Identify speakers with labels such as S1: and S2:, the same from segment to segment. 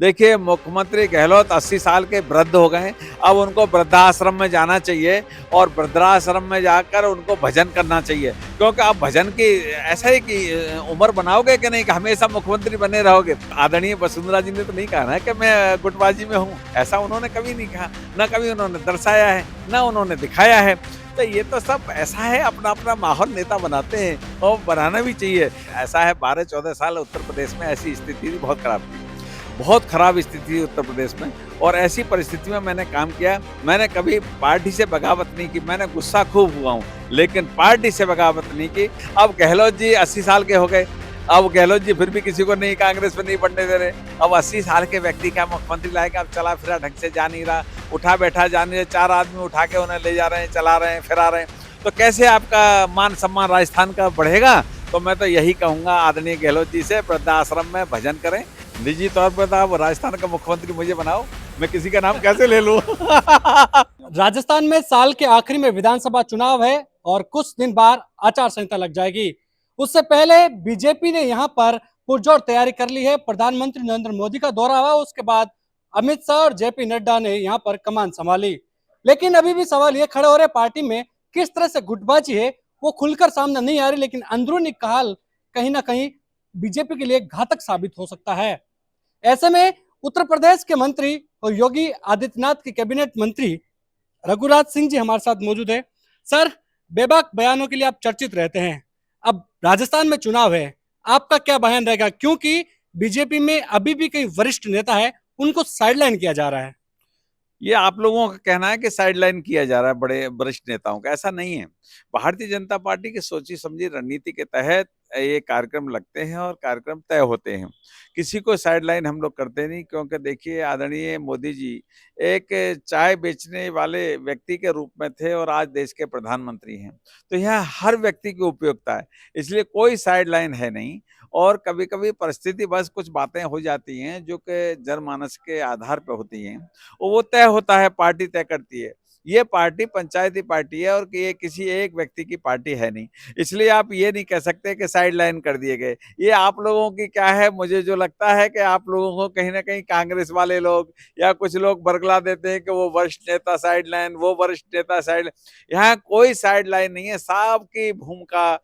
S1: देखिए, मुख्यमंत्री गहलोत 80 साल के वृद्ध हो गए हैं। अब उनको वृद्धाश्रम में जाना चाहिए और वृद्धाश्रम में जाकर उनको भजन करना चाहिए। क्योंकि आप भजन की ऐसा ही कि उम्र बनाओगे कि नहीं कि हमेशा मुख्यमंत्री बने रहोगे। आदरणीय वसुंधरा जी ने तो नहीं कहा ना कि मैं गुटबाजी में हूँ, ऐसा उन्होंने कभी नहीं कहा। ना कभी उन्होंने दर्शाया है, ना उन्होंने दिखाया है। तो ये तो सब ऐसा है, अपना-अपना माहौल नेता बनाते हैं और बनाना भी चाहिए। ऐसा है 12-14 साल उत्तर प्रदेश में ऐसी स्थिति थी, बहुत खराब थी। बहुत खराब स्थिति थी उत्तर प्रदेश में और ऐसी परिस्थिति में मैंने काम किया। मैंने कभी पार्टी से बगावत नहीं की, मैंने गुस्सा खूब हुआ हूँ, लेकिन पार्टी से बगावत नहीं की। अब गहलोत जी 80 साल के हो गए, अब गहलोत जी फिर भी किसी को नहीं कांग्रेस में नहीं बढ़ने दे रहे। अब 80 साल के व्यक्ति का मुख्यमंत्री लाएगा, अब चला फिरा ढंग से जा नहीं रहा, उठा बैठा जा नहीं रहा, 4 आदमी उठा के उन्हें ले जा रहे हैं, चला रहे हैं, फिरा रहे हैं। तो कैसे आपका मान-सम्मान राजस्थान का बढ़ेगा? तो मैं तो यही कहूँगा आदरणीय गहलोत जी से, वृद्धाश्रम में भजन करें। निजी तौर पर तो आप राजस्थान का मुख्यमंत्री मुझे बनाओ, मैं किसी का नाम कैसे ले लूँ?
S2: राजस्थान में साल के आखिरी में विधानसभा चुनाव है और कुछ दिन बाद आचार संहिता लग जाएगी। उससे पहले बीजेपी ने यहां पर पुरजोर तैयारी कर ली है। प्रधानमंत्री नरेंद्र मोदी का दौरा हुआ, उसके बाद अमित शाह और जेपी नड्डा ने यहां पर कमान संभाली। लेकिन अभी भी सवाल ये खड़े हो रहे, पार्टी में किस तरह से गुटबाजी है वो खुलकर सामने नहीं आ रही, लेकिन अंदरूनी काल कहीं ना कहीं बीजेपी के लिए घातक साबित हो सकता है। ऐसे में उत्तर प्रदेश के मंत्री और योगी आदित्यनाथ के कैबिनेट मंत्री रघुराज सिंह जी हमारे साथ मौजूद है। सर, बेबाक बयानों के लिए आप चर्चित रहते हैं। अब राजस्थान में चुनाव है, आपका क्या बयान रहेगा? क्योंकि बीजेपी में अभी भी कई वरिष्ठ नेता है, उनको साइडलाइन किया जा रहा है।
S1: ये आप लोगों का कहना है कि साइडलाइन किया जा रहा है बड़े वरिष्ठ नेताओं का, ऐसा नहीं है। भारतीय जनता पार्टी की सोची-समझी रणनीति के तहत ये कार्यक्रम लगते हैं और कार्यक्रम तय होते हैं। किसी को साइडलाइन हम लोग करते नहीं, क्योंकि देखिए आदरणीय मोदी जी एक चाय बेचने वाले व्यक्ति के रूप में थे और आज देश के प्रधानमंत्री हैं। तो यहाँ हर व्यक्ति की उपयोगिता है, इसलिए कोई साइडलाइन है नहीं। और कभी-कभी परिस्थितिवश कुछ बातें हो जाती हैं जो कि जनमानस के आधार पे होती हैं। वो तय होता है, पार्टी तय करती है। ये पार्टी पंचायती पार्टी है और कि ये किसी एक व्यक्ति की पार्टी है नहीं। इसलिए आप ये नहीं कह सकते कि साइडलाइन कर दिए गए। ये आप लोगों की क्या है, मुझे जो लगता है कि आप लोगों को कहीं न कहीं कांग्रेस वाले लोग या कुछ लोग बरगला देते हैं कि वो वरिष्ठ नेता साइडलाइन, वो वरिष्ठ नेता साइडलाइन। यहाँ कोई साइडलाइन नहीं है, सबकी भूमिका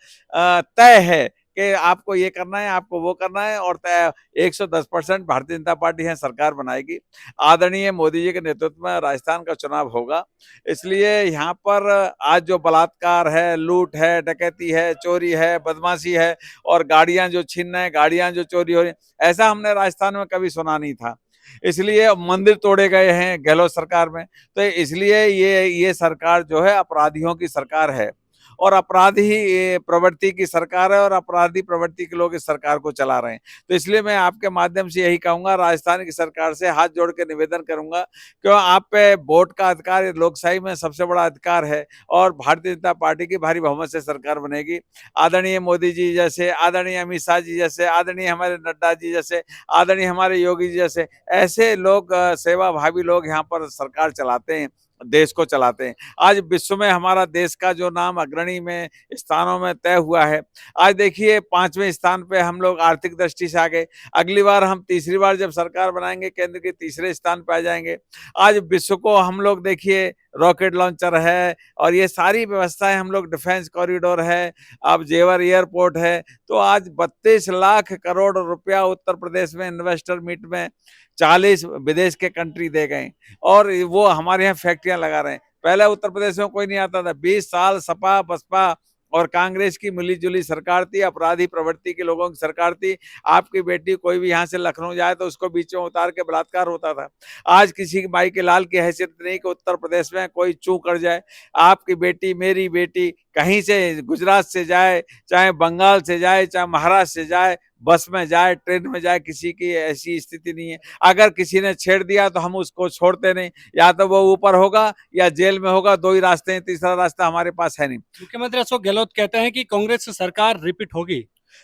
S1: तय है कि आपको ये करना है, आपको वो करना है और तय 110% भारतीय जनता पार्टी है सरकार बनाएगी। आदरणीय मोदी जी के नेतृत्व में राजस्थान का चुनाव होगा। इसलिए यहाँ पर आज जो बलात्कार है, लूट है, डकैती है, चोरी है, बदमाशी है और गाड़ियाँ जो छीन रहे हैं, गाड़ियाँ जो चोरी हो रही हैं, ऐसा हमने राजस्थान में कभी सुना नहीं था। इसलिए मंदिर तोड़े गए हैं गहलोत सरकार में। तो इसलिए ये सरकार जो है अपराधियों की सरकार है और अपराधी ये प्रवृत्ति की सरकार है और अपराधी प्रवृत्ति के लोग इस सरकार को चला रहे हैं। तो इसलिए मैं आपके माध्यम से यही कहूँगा, राजस्थान की सरकार से हाथ जोड़ के निवेदन करूँगा, क्यों आप पे वोट का अधिकार लोकशाही में सबसे बड़ा अधिकार है और भारतीय जनता पार्टी की भारी बहुमत से सरकार बनेगी। आदरणीय मोदी जी जैसे, आदरणीय अमित शाह जी जैसे, आदरणीय हमारे नड्डा जी जैसे, आदरणीय हमारे योगी जी जैसे, ऐसे लोग सेवाभावी लोग यहाँ पर सरकार चलाते हैं, देश को चलाते हैं। आज विश्व में हमारा देश का जो नाम अग्रणी में स्थानों में तय हुआ है। आज देखिए 5वें स्थान पे हम लोग आर्थिक दृष्टि से आ गए। अगली बार हम तीसरी बार जब सरकार बनाएँगे, केंद्र के तीसरे स्थान पे आ जाएँगे। आज विश्व को हम लोग देखिए रॉकेट लॉन्चर है और ये सारी व्यवस्थाएँ हम लोग, डिफेंस कॉरिडोर है, अब जेवर एयरपोर्ट है। तो आज 32 लाख करोड़ रुपया उत्तर प्रदेश में इन्वेस्टर मीट में 40 विदेश के कंट्री दे गए और वो हमारे यहाँ फैक्ट्रियाँ लगा रहे हैं। पहले उत्तर प्रदेश में कोई नहीं आता था। 20 साल सपा, बसपा और कांग्रेस की मिली-जुली सरकार थी, अपराधी प्रवृत्ति के लोगों की सरकार थी। आपकी बेटी कोई भी यहाँ से लखनऊ जाए तो उसको बीच में उतार के बलात्कार होता था। आज किसी की माई के लाल की हैसियत नहीं कि उत्तर प्रदेश में कोई चूँ कर जाए। आपकी बेटी, मेरी बेटी कहीं से गुजरात से जाए, चाहे बंगाल से जाए, चाहे महाराष्ट्र से जाए, बस में जाए, ट्रेन में जाए, किसी की ऐसी स्थिति नहीं है। अगर किसी ने छेड़ दिया तो हम उसको छोड़ते नहीं, या तो वो ऊपर होगा या जेल में होगा, 2 ही रास्ते हैं, तीसरा रास्ता हमारे पास है नहीं।
S2: मुख्यमंत्री अशोक गहलोत कहते हैं कि कांग्रेस की सरकार रिपीट होगी।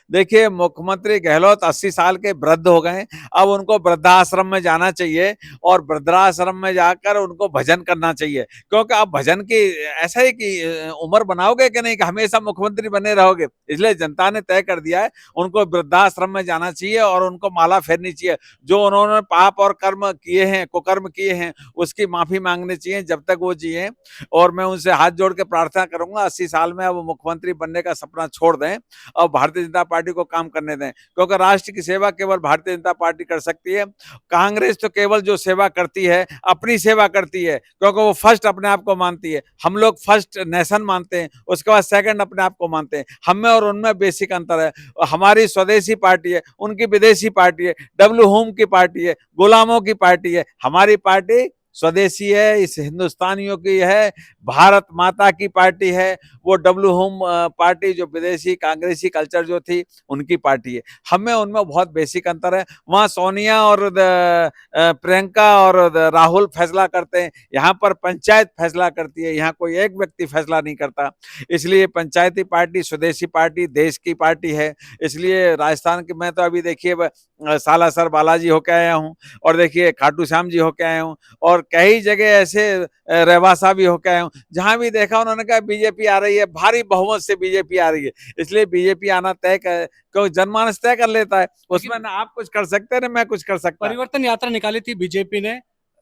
S1: देखिए, मुख्यमंत्री गहलोत 80 साल के वृद्ध हो गए, अब उनको वृद्धाश्रम में जाना चाहिए और वृद्धाश्रम में जाकर उनको भजन करना चाहिए, क्योंकि आप भजन की ऐसा है कि उम्र बनाओगे कि नहीं कि हमेशा मुख्यमंत्री बने रहोगे। इसलिए जनता ने तय कर दिया है, उनको वृद्धाश्रम में जाना चाहिए और उनको माला फेरनी चाहिए। जो उन्होंने पाप और कर्म किए हैं, कुकर्म किए हैं, उसकी माफी मांगनी चाहिए जब तक वो जिए। और मैं उनसे हाथ जोड़ के प्रार्थना करूंगा 80 साल में अब मुख्यमंत्री बनने का सपना छोड़ दें और भारतीय जनता पार्टी को काम करने दें, क्योंकि राष्ट्र की सेवा केवल भारतीय जनता पार्टी कर सकती है। कांग्रेस तो केवल जो सेवा करती है अपनी सेवा करती है, क्योंकि वो फर्स्ट अपने आप को मानती है। हम लोग फर्स्ट नेशन मानते हैं, उसके बाद सेकंड अपने आप को मानते हैं। हम में और उनमें बेसिक अंतर है। हमारी स्वदेशी पार्टी है, उनकी विदेशी पार्टी है, डब्ल्यू होम की पार्टी है, गुलामों की पार्टी है। हमारी पार्टी स्वदेशी है, इस हिंदुस्तानियों की है, भारत माता की पार्टी है। वो डब्ल्यू होम पार्टी जो विदेशी कांग्रेसी कल्चर जो थी उनकी पार्टी है। हमें उनमें बहुत बेसिक अंतर है। वहां सोनिया और प्रियंका और राहुल फैसला करते हैं, यहाँ पर पंचायत फैसला करती है, यहाँ कोई एक व्यक्ति फैसला नहीं करता। इसलिए पंचायती पार्टी स्वदेशी पार्टी देश की पार्टी है। इसलिए राजस्थान की मैं तो अभी देखिए सालासर बालाजी होके आया हूँ, और देखिए खाटू श्याम जी होके आया हूँ, और कई जगह ऐसे रेवासा भी होके आया हूँ, जहां भी देखा उन्होंने कहा बीजेपी आ रही है, भारी बहुमत से बीजेपी आ रही है। इसलिए बीजेपी आना तय कर, क्योंकि जनमानस तय कर लेता है, उसमें ना आप कुछ कर सकते हैं ना मैं कुछ कर सकता।
S2: परिवर्तन यात्रा निकाली थी बीजेपी ने,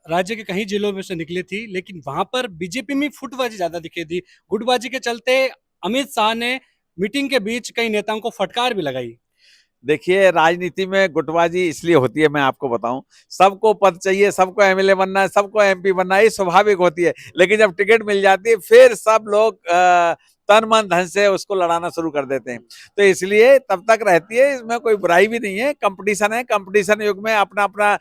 S2: राज्य के कई जिलों में से निकली थी, लेकिन वहां पर बीजेपी में फुटबाजी ज्यादा दिखी थी। गुटबाजी के चलते अमित शाह ने मीटिंग के बीच कई नेताओं को फटकार भी लगाई।
S1: देखिए, राजनीति में गुटबाजी इसलिए होती है, मैं आपको बताऊं, सबको पद चाहिए, सबको एमएलए बनना है, सबको एमपी बनना है, ये स्वाभाविक होती है। लेकिन जब टिकट मिल जाती है फिर सब लोग तन मन धन से उसको लड़ाना शुरू कर देते हैं। तो इसलिए तब तक रहती है, इसमें कोई बुराई भी नहीं है। कंपटीशन है, कंपटीशन युग में अपना अपना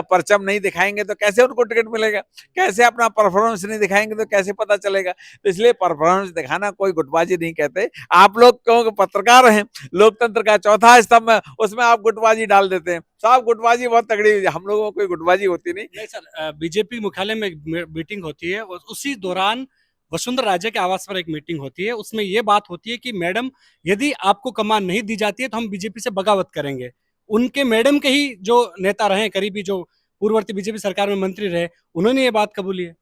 S1: परचम नहीं दिखाएंगे तो कैसे उनको टिकट मिलेगा, कैसे अपना परफॉर्मेंस नहीं दिखाएंगे तो कैसे पता चलेगा। तो इसलिए परफॉर्मेंस दिखाना कोई गुटबाजी नहीं कहते। आप लोग क्योंकि पत्रकार हैं, लोकतंत्र का चौथा स्तंभ है, उसमें आप गुटबाजी डाल देते हैं। साहब गुटबाजी बहुत तगड़ी हुई है, हम लोगों को कोई गुटबाजी होती नहीं।
S2: नहीं सर, बीजेपी मुख्यालय में मीटिंग होती है और उसी दौरान वसुंधरा राजे के आवास पर एक मीटिंग होती है। उसमें ये बात होती है कि मैडम, यदि आपको कमान नहीं दी जाती है तो हम बीजेपी से बगावत करेंगे। उनके मैडम के ही जो नेता रहे करीबी, जो पूर्ववर्ती बीजेपी सरकार में मंत्री रहे, उन्होंने ये बात कबूली है।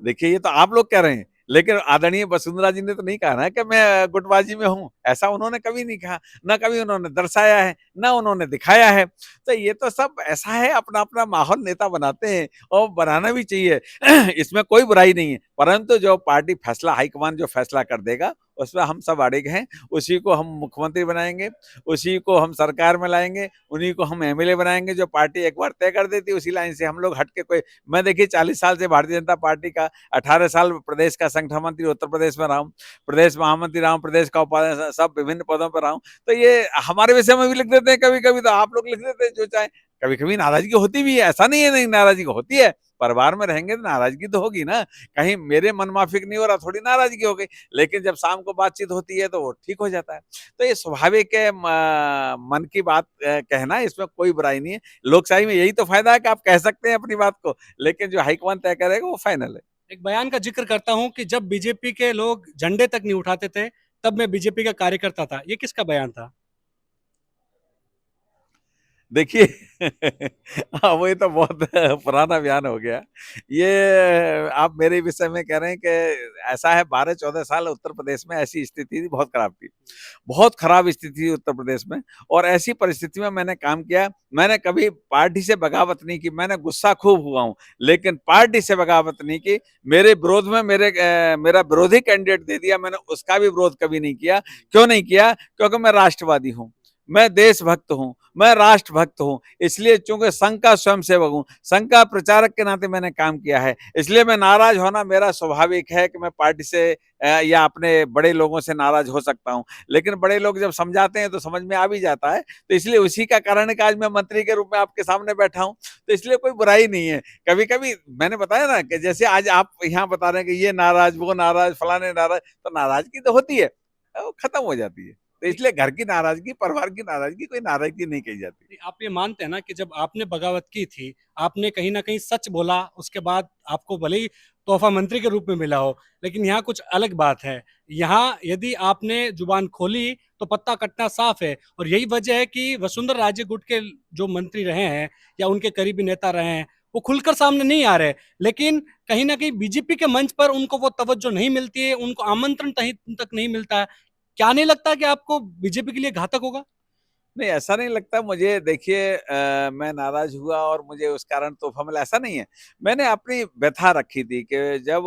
S1: देखिए, ये तो आप लोग कह रहे हैं, लेकिन आदरणीय वसुंधरा जी ने तो नहीं कहा ना कि मैं गुटबाजी में हूं। ऐसा उन्होंने कभी नहीं कहा, ना कभी उन्होंने दर्शाया है, ना उन्होंने दिखाया है। तो ये तो सब ऐसा है, अपना अपना माहौल नेता बनाते हैं और बनाना भी चाहिए। इसमें कोई बुराई नहीं है, परंतु जो पार्टी फैसला, हाईकमान जो फैसला कर देगा उसमें हम सब अड़िग हैं। उसी को हम मुख्यमंत्री बनाएंगे, उसी को हम सरकार में लाएंगे, उन्हीं को हम एमएलए बनाएंगे। जो पार्टी एक बार तय कर देती है उसी लाइन से हम लोग हटके कोई, मैं देखिए 40 साल से भारतीय जनता पार्टी का, 18 साल प्रदेश का संगठन मंत्री उत्तर प्रदेश में रहा हूँ, प्रदेश महामंत्री रहा हूँ, प्रदेश का उपाध्यक्ष, सब विभिन्न पदों पर रहा हूँ। तो ये हमारे विषय में भी लिख देते हैं कभी कभी, तो आप लोग लिख देते हैं जो चाहे। कभी कभी नाराजगी होती भी है, ऐसा नहीं है नहीं नाराजगी होती है। परिवार में रहेंगे तो नाराजगी तो होगी ना, कहीं मेरे मन माफिक नहीं हो रहा थोड़ी नाराजगी हो गई। लेकिन जब शाम को बातचीत होती है तो वो ठीक हो जाता है। तो ये स्वाभाविक है, मन की बात कहना, इसमें कोई बुराई नहीं है। लोकशाही में यही तो फायदा है कि आप कह सकते हैं अपनी बात को, लेकिन जो हाईकमान तय करेगा वो फाइनल है।
S2: एक बयान का जिक्र करता हूं कि जब बीजेपी के लोग झंडे तक नहीं उठाते थे, तब मैं बीजेपी का कार्यकर्ता था। ये किसका बयान था?
S1: देखिए, हाँ, वो ये तो बहुत पुराना बयान हो गया। ये आप मेरे विषय में कह रहे हैं कि ऐसा है, 12-14 साल उत्तर प्रदेश में ऐसी स्थिति थी, बहुत खराब थी। बहुत खराब स्थिति थी उत्तर प्रदेश में, और ऐसी परिस्थिति में मैंने काम किया। मैंने कभी पार्टी से बगावत नहीं की, मैंने गुस्सा खूब हुआ हूँ, लेकिन पार्टी से बगावत नहीं की। मेरे विरोध में मेरा विरोधी कैंडिडेट दे दिया, मैंने उसका भी विरोध कभी नहीं किया। क्यों नहीं किया? क्योंकि मैं राष्ट्रवादी हूँ, मैं देशभक्त हूँ, मैं राष्ट्रभक्त हूँ। इसलिए चूंकि संघ का स्वयंसेवक हूँ, संघ का प्रचारक के नाते मैंने काम किया है, इसलिए मैं नाराज होना मेरा स्वाभाविक है कि मैं पार्टी से या अपने बड़े लोगों से नाराज हो सकता हूँ। लेकिन बड़े लोग जब समझाते हैं तो समझ में आ भी जाता है। तो इसलिए उसी का कारण है कि आज मैं मंत्री के रूप में आपके सामने बैठा हूँ। तो इसलिए कोई बुराई नहीं है। कभी कभी मैंने बताया ना कि जैसे आज आप यहाँ बता रहे हैं कि ये नाराज, वो नाराज, फलाने नाराज, तो नाराजगी तो होती है, वो खत्म हो जाती है। तो इसलिए घर की नाराजगी, परिवार की नाराजगी कोई नाराजगी नहीं कही जाती।
S2: आप ये मानते हैं ना कि जब आपने बगावत की थी, आपने कहीं ना कहीं सच बोला, उसके बाद आपको भले ही तोहफा मंत्री के रूप में मिला हो, लेकिन यहाँ कुछ अलग बात है। यहाँ यदि आपने जुबान खोली तो पत्ता कटना साफ है, और यही वजह है कि वसुंधरा राजे गुट के जो मंत्री रहे हैं या उनके करीबी नेता रहे हैं, वो खुलकर सामने नहीं आ रहे, लेकिन कहीं ना कहीं बीजेपी के मंच पर उनको वो तवज्जो नहीं मिलती है, उनको आमंत्रण तक नहीं मिलता है। क्या नहीं लगता कि आपको बीजेपी के लिए घातक होगा?
S1: नहीं, ऐसा नहीं लगता मुझे। देखिए, मैं नाराज हुआ और मुझे उस कारण तोहफा मिला, ऐसा नहीं है। मैंने अपनी व्यथा रखी थी कि जब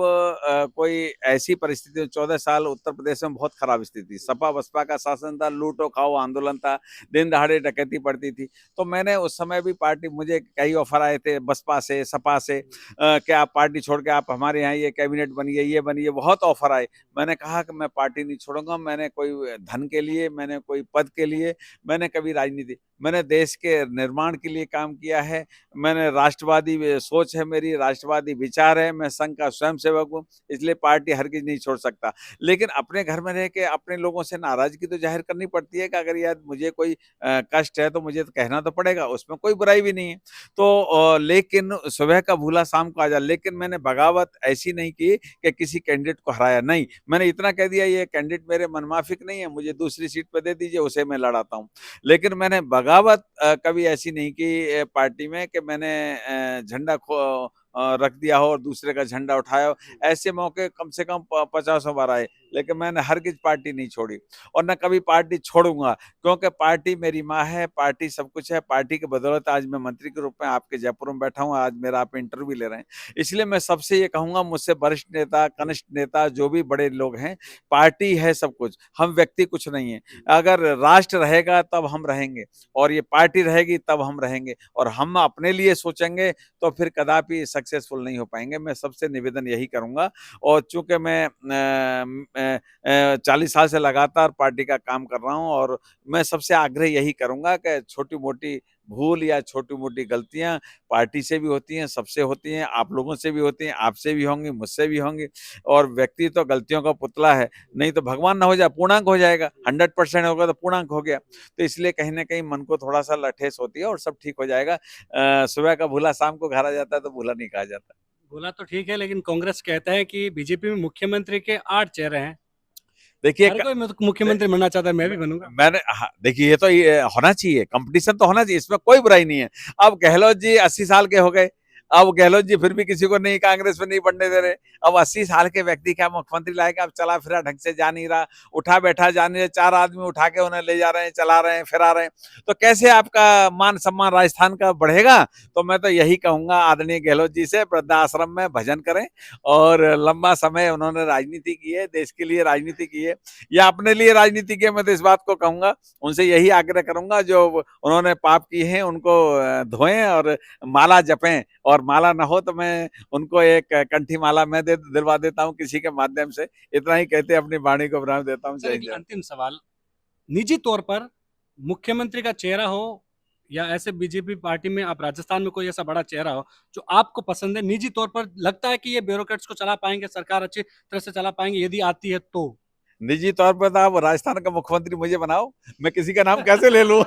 S1: कोई ऐसी परिस्थिति, 14 साल उत्तर प्रदेश में बहुत खराब स्थिति, सपा बसपा का शासन था, लूटो खाओ आंदोलन था, दिन दहाड़े डकैती पड़ती थी। तो मैंने उस समय भी पार्टी, मुझे कई ऑफर आए थे बसपा से, सपा से, कि आप पार्टी छोड़ के आप हमारे यहाँ ये कैबिनेट बनिए, ये बनिए, बहुत ऑफर आए। मैंने कहा कि मैं पार्टी नहीं छोड़ूंगा। मैंने कोई धन के लिए, मैंने कोई पद के लिए, मैंने कभी राजनीति, मैंने देश के निर्माण के लिए काम किया है। मैंने राष्ट्रवादी सोच है, मेरी राष्ट्रवादी विचार है, मैं संघ का स्वयंसेवक हूँ, इसलिए पार्टी हरगिज नहीं छोड़ सकता। लेकिन अपने घर में रह के अपने लोगों से नाराजगी तो जाहिर करनी पड़ती है कि अगर यार मुझे कोई कष्ट है तो मुझे तो कहना तो पड़ेगा, उसमें कोई बुराई भी नहीं है। तो लेकिन सुबह का भूला शाम को आ जा। लेकिन मैंने बगावत ऐसी नहीं की कि किसी कैंडिडेट को हराया, नहीं। मैंने इतना कह दिया, ये कैंडिडेट मेरे मनमाफिक नहीं है, मुझे दूसरी सीट पर दे दीजिए, उसे मैं लड़ाता हूँ। लेकिन मैंने बगावत कभी ऐसी नहीं की पार्टी में कि मैंने झंडा रख दिया हो और दूसरे का झंडा उठाया हो। ऐसे मौके कम से कम 50 बार आए, लेकिन मैंने हरगिज पार्टी नहीं छोड़ी और न कभी पार्टी छोड़ूंगा, क्योंकि पार्टी मेरी माँ है, पार्टी सब कुछ है। पार्टी की बदौलत आज मैं मंत्री के रूप में आपके जयपुर में बैठा हूँ, आज मेरा आप इंटरव्यू ले रहे हैं। इसलिए मैं सबसे ये कहूंगा, मुझसे वरिष्ठ नेता, कनिष्ठ नेता, जो भी बड़े लोग हैं, पार्टी है सब कुछ, हम व्यक्ति कुछ नहीं है। अगर राष्ट्र रहेगा तब हम रहेंगे, और ये पार्टी रहेगी तब हम रहेंगे, और हम अपने लिए सोचेंगे तो फिर कदापि सक्सेसफुल नहीं हो पाएंगे। मैं सबसे निवेदन यही करूंगा। और चूंकि मैं 40 साल से लगातार पार्टी का काम कर रहा हूं, और मैं सबसे आग्रह यही करूंगा कि छोटी मोटी भूल या छोटी मोटी गलतियां पार्टी से भी होती हैं, सबसे होती हैं, आप लोगों से भी होती हैं, आपसे भी होंगी, मुझसे भी होंगी। और व्यक्ति तो गलतियों का पुतला है, नहीं तो भगवान ना हो जाए, पूर्णांक हो जाएगा। 100% होगा तो पूर्णांक हो गया। तो इसलिए कहीं ना कहीं मन को थोड़ा सा ठेस होती है, और सब ठीक हो जाएगा। सुबह का भूला शाम को घर आ जाता है, तो भूला नहीं कहा जाता।
S2: बोला तो ठीक है, लेकिन कांग्रेस कहता है कि बीजेपी में मुख्यमंत्री के 8 चेहरे हैं।
S1: देखिए,
S2: हर कोई मुख्यमंत्री बनना चाहता है, मैं भी बनूंगा।
S1: मैंने, हाँ, देखिए, ये तो ये होना चाहिए, कंपटीशन तो होना चाहिए, इसमें कोई बुराई नहीं है। अब गहलोत जी 80 साल के हो गए, अब गहलोत जी फिर भी किसी को नहीं, कांग्रेस में नहीं बढ़ने दे रहे। अब 80 साल के व्यक्ति क्या मुख्यमंत्री लाएगा? अब चला फिरा ढंग से जा नहीं रहा, उठा बैठा जा नहीं रहा, 4 आदमी उठा के उन्हें ले जा रहे हैं, चला रहे हैं, फिरा रहे हैं, तो कैसे आपका मान सम्मान राजस्थान का बढ़ेगा? तो मैं तो यही कहूंगा आदरणीय गहलोत जी से, वृद्धाश्रम में भजन करें। और लंबा समय उन्होंने राजनीति की है, देश के लिए राजनीति की है, या अपने लिए राजनीति की है। मैं तो इस बात को कहूंगा, उनसे यही आग्रह करूंगा, जो उन्होंने पाप किए हैं उनको धोएं और माला जपें। और माला ना हो तो मैं उनको एक कंठी माला मैं दिलवा देता हूँ किसी के माध्यम से। इतना ही कहते अपनी वाणी को विराम देता हूँ।
S2: सर, एक अंतिम सवाल, निजी तौर पर मुख्यमंत्री का चेहरा हो या ऐसे बीजेपी पार्टी में आप राजस्थान में कोई ऐसा बड़ा चेहरा हो जो आपको पसंद है, निजी तौर पर लगता है कि ये ब्यूरोक्रेट्स को चला पाएंगे, सरकार अच्छी तरह से चला पाएंगे, यदि आती है तो?
S1: निजी तौर पर तो आप राजस्थान का मुख्यमंत्री मुझे बनाओ, मैं किसी का नाम कैसे ले लूं?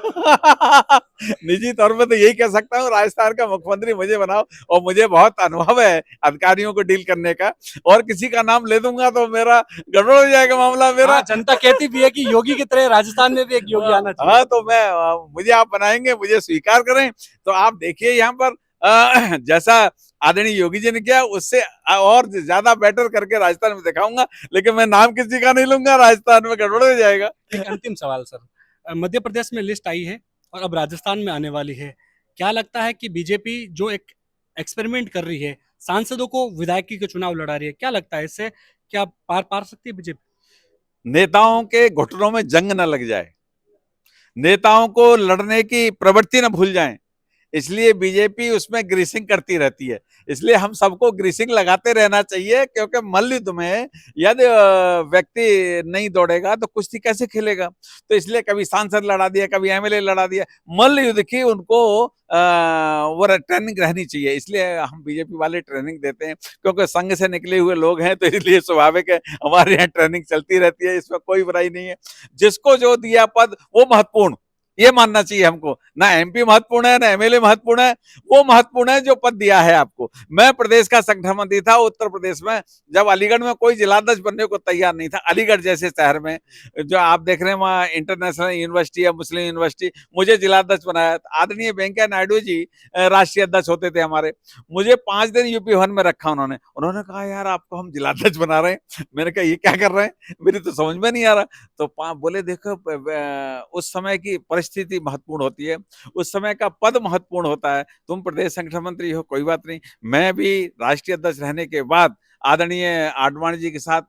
S1: निजी तौर पर तो यही कह सकता हूँ, राजस्थान का मुख्यमंत्री मुझे बनाओ। और मुझे बहुत अनुभव है अधिकारियों को डील करने का, और किसी का नाम ले दूंगा तो मेरा गड़बड़ हो जाएगा मामला मेरा।
S2: हाँ, जनता कहती भी है कि योगी की तरह राजस्थान में भी एक योगी आना चाहिए।
S1: हाँ, तो मैं, मुझे आप बनाएंगे, मुझे स्वीकार करें, तो आप देखिए यहाँ पर जैसा आदरणीय योगी जी ने किया, उससे और ज्यादा बेटर करके राजस्थान में दिखाऊंगा। लेकिन मैं नाम किसी का नहीं लूंगा, राजस्थान में गड़बड़ हो जाएगा।
S2: एक अंतिम सवाल सर, मध्य प्रदेश में लिस्ट आई है और अब राजस्थान में आने वाली है। क्या लगता है कि बीजेपी जो एक एक्सपेरिमेंट कर रही है, सांसदों को विधायकी के चुनाव लड़ा रही है, क्या लगता है इससे क्या पार पार सकती है बीजेपी?
S1: नेताओं के घुटनों में जंग न लग जाए, नेताओं को लड़ने की प्रवृत्ति न भूल जाएं, इसलिए बीजेपी उसमें ग्रीसिंग करती रहती है। इसलिए हम सबको ग्रीसिंग लगाते रहना चाहिए, क्योंकि मल्लयुद्ध में यदि व्यक्ति नहीं दौड़ेगा तो कुश्ती कैसे खेलेगा? तो इसलिए कभी सांसद लड़ा दिया, कभी एमएलए लड़ा दिया, मल्लयुद्ध की उनको वो ट्रेनिंग रहनी चाहिए। इसलिए हम बीजेपी वाले ट्रेनिंग देते हैं, क्योंकि संघ से निकले हुए लोग हैं, तो इसलिए स्वाभाविक है हमारे यहाँ ट्रेनिंग चलती रहती है, इसमें कोई बुराई नहीं है। जिसको जो दिया पद वो महत्वपूर्ण, ये मानना चाहिए हमको। ना एमपी महत्वपूर्ण है, ना एमएलए महत्वपूर्ण है, वो महत्वपूर्ण है जो पद दिया है आपको। मैं प्रदेश का संगठन मंत्री था उत्तर प्रदेश में, जब अलीगढ़ में कोई जिलाध्यक्ष बनने को तैयार नहीं था, अलीगढ़ जैसे शहर में जो आप देख रहे हैं वहाँ इंटरनेशनल यूनिवर्सिटी है, मुस्लिम यूनिवर्सिटी, मुझे जिलाध्यक्ष बनाया। आदरणीय वेंकैया नायडू जी राष्ट्रीय अध्यक्ष होते थे हमारे, मुझे 5 दिन यूपी भवन में रखा उन्होंने कहा यार आपको हम जिलाध्यक्ष बना रहे हैं। मैंने कहा ये क्या कर रहे हैं, मेरी तो समझ में नहीं आ रहा। तो बोले देखो उस समय की परिस्थिति महत्वपूर्ण होती है, उस समय का पद महत्वपूर्ण होता है। तुम प्रदेश संगठन मंत्री हो, कोई बात नहीं, मैं भी राष्ट्रीय अध्यक्ष रहने के बाद आदरणीय आडवाणी जी के साथ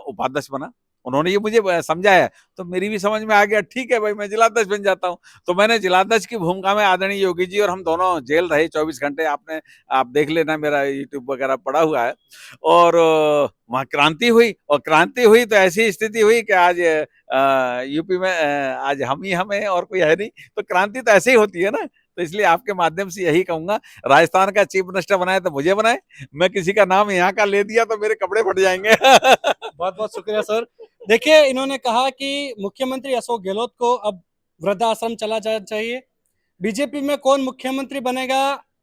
S1: उपाध्यक्ष बना। उन्होंने ये मुझे समझाया, तो मेरी भी समझ में आ गया, ठीक है भाई मैं जिलाध्यक्ष बन जाता हूँ। तो मैंने जिलाध्यक्ष की भूमिका में आदरणीय योगी जी और हम दोनों जेल रहे 24 घंटे। आप देख लेना, मेरा यूट्यूब वगैरह पड़ा हुआ है। और वहाँ क्रांति हुई, और क्रांति हुई तो ऐसी स्थिति हुई कि आज यूपी में आज हम ही हैं और कोई है नहीं। तो क्रांति तो ऐसे ही होती है ना। तो इसलिए आपके माध्यम से यही कहूंगा, राजस्थान का चीफ मिनिस्टर बनाए तो मुझे बनाए, मैं किसी का नाम यहाँ का ले दिया तो मेरे कपड़े फट जाएंगे।
S2: बहुत बहुत शुक्रिया सर। देखिए, इन्होंने कहा कि मुख्यमंत्री अशोक गहलोत को अब वृद्धाश्रम चला जाना चाहिए। बीजेपी में कौन मुख्यमंत्री बनेगा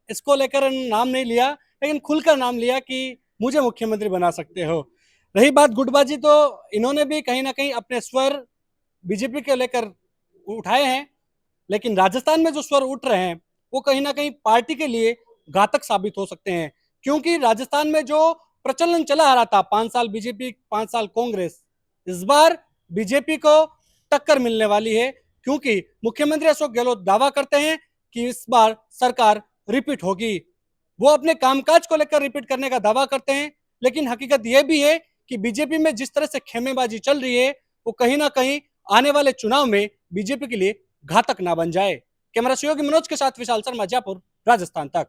S2: इसको लेकर नाम नहीं लिया, लेकिन खुलकर नाम लिया कि मुझे मुख्यमंत्री बना सकते हो। रही बात गुटबाजी, तो इन्होंने भी कहीं ना कहीं अपने स्वर बीजेपी के लेकर उठाए हैं, लेकिन राजस्थान में जो स्वर उठ रहे हैं वो कहीं ना कहीं पार्टी के लिए घातक साबित हो सकते हैं, क्योंकि राजस्थान में जो प्रचलन चला आ रहा था 5 साल बीजेपी 5 साल कांग्रेस, इस बार बीजेपी को टक्कर मिलने वाली है, क्योंकि मुख्यमंत्री अशोक गहलोत दावा करते हैं कि इस बार सरकार रिपीट होगी। वो अपने कामकाज को लेकर रिपीट करने का दावा करते हैं, लेकिन हकीकत यह भी है कि बीजेपी में जिस तरह से खेमेबाजी चल रही है वो कहीं ना कहीं आने वाले चुनाव में बीजेपी के लिए घातक ना बन जाए। कैमरा सहयोगी मनोज के साथ विशाल शर्मा, जयपुर, राजस्थान तक।